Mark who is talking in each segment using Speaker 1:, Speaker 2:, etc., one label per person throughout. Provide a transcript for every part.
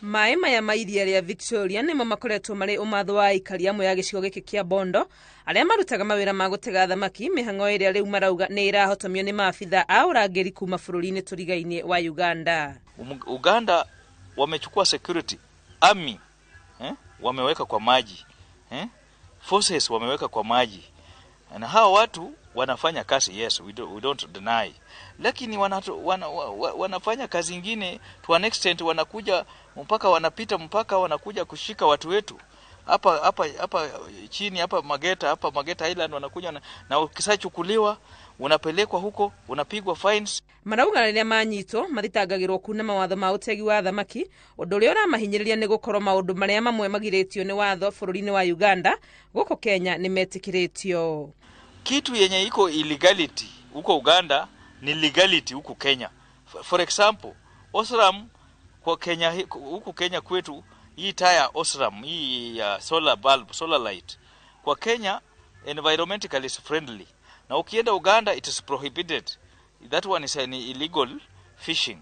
Speaker 1: Mai maya ma iria rĩa Victoria nĩmo makoretwo marĩ ũmatho wa aikari amwe ya gĩcigo gĩkĩ kĩa Bondo arĩa marutaga mawĩra ma gũtega thamaki, mĩhang'o ĩrĩa rĩu marauga nĩ ĩrahotomio nĩ maabitha a ũrangĩri kuma bũrũri-inĩ tũrigainie wa Uganda.
Speaker 2: Uganda wamechukua security, army wameweka kwa maji, forces wameweka kwa maji, na hawa watu wanafanya kazi, yes, we don't deny, lakini wanafanya kazi ingine to an extent, wanakuja mpaka wanapita mpaka wanakuja kushika watu wetu hapa chini hapa Mageta Island, wanakuja na ukisachukuliwa unapelekwa huko unapigwa fines.
Speaker 1: Marauga rĩrĩa manyitwo mathitangagĩrwo kuna mawatho ma ũtegi wa thamaki, ũndũ ũrĩa ũramahinyĩrĩria nĩ gũkorwo maũndũ marĩa mamwe magirĩtio nĩ watho bũrũri-inĩ wa Uganda gũkũ Kenya nĩ metĩkĩrĩtio.
Speaker 2: Kitu yenye iko illegality huko Uganda ni legality huko Kenya. For example, Osram kwa Kenya, huko Kenya kwetu hii taya Osram, hii solar bulb, solar light, kwa Kenya environmentally is friendly. Na ukienda Uganda it is prohibited. That one is an illegal fishing.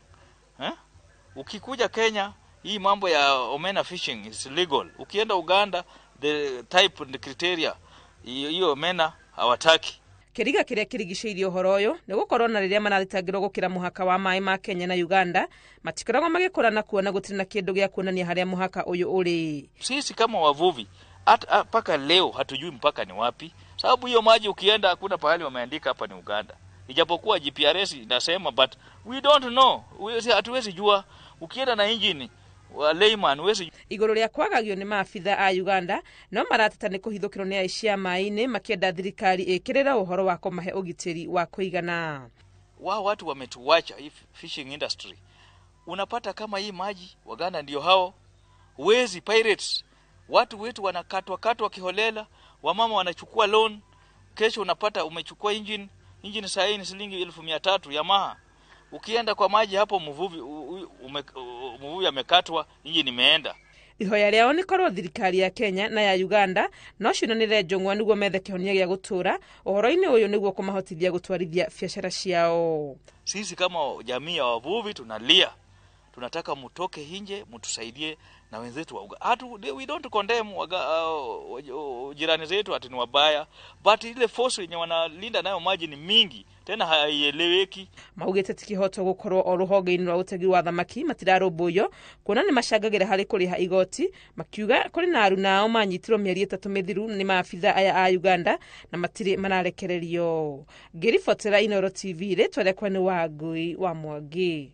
Speaker 2: Ukikuja Kenya hii mambo ya omena fishing is legal. Ukienda Uganda the type and the criteria hiyo omena hawataki.
Speaker 1: Kĩriga kĩrĩa kĩrigicĩirie ũhoro ũyũ nĩ gũkorwo na rĩrĩa marathitangĩrwo gũkĩra mũhaka wa maĩ ma Kenya na Uganda matikoragwo magĩkũrana kuona gũtirĩ na kĩndũ gĩa kuonania harĩa mũhaka ũyũ ũrĩ.
Speaker 2: Sisi kama wavuvi mpaka leo hatujui mpaka ni wapi, sababu hiyo maji ukienda hakuna pahali wameandika hapa ni Uganda, ijapokuwa GPRS inasema, but we don't know, hatuwezi jua. Ukienda na engine wa layman wezi
Speaker 1: igũrũ rĩa kwagagio nĩ maabitha a Uganda no marateta nĩ kũhithũkĩrwo nĩ aici a maĩ-inĩ makĩenda thirikari ĩkĩrĩra ũhoro wa kũmahe ũgitĩri wa kũigana.
Speaker 2: Watu wametuacha hii fishing industry. Unapata kama hii maji Waganda ndio hao wezi pirates, watu wetu wanakatwa kiholela, wamama wanachukua loan, kesho unapata umechukua engine saa hii ni shilingi 1300 Yamaha. Ukienda kwa maji hapo mvuvi amekatwa, engine imeenda.
Speaker 1: Ihoya rĩao nĩ korwo thirikari ya Kenya na ya Uganda no ciunanĩre njong'wa nĩguo methe kĩhonia gĩa gũtũra ũhoro-inĩ ũyũ nĩguo kũmahotithia gũtwarithia biacara ciao.
Speaker 2: Sisi kama jamii ya wavuvi tunalia, tunataka mutoke nje mutusaidie na wenzetu wa Uganda. We don't condemn jirani zetu ati ni wabaya, but ile force yenye wanalinda nayo maji ni mingi tena haieleweki.
Speaker 1: Maugĩte ti kĩhoto gũkorwo o rũhonge-inĩ rwa ũtegi wa thamaki matirarũmbũiyo kuona nĩ macangagĩra harĩ kũrĩha igoti, makiuga kũrĩ na aruna ao manyitirwo mĩeri 3 mĩthiru nĩ maabitha aya a Uganda na matirĩ manarekererio. Ngĩribotera Inooro TV rĩtwa rĩakwa nĩ Wangui wa Mwangi.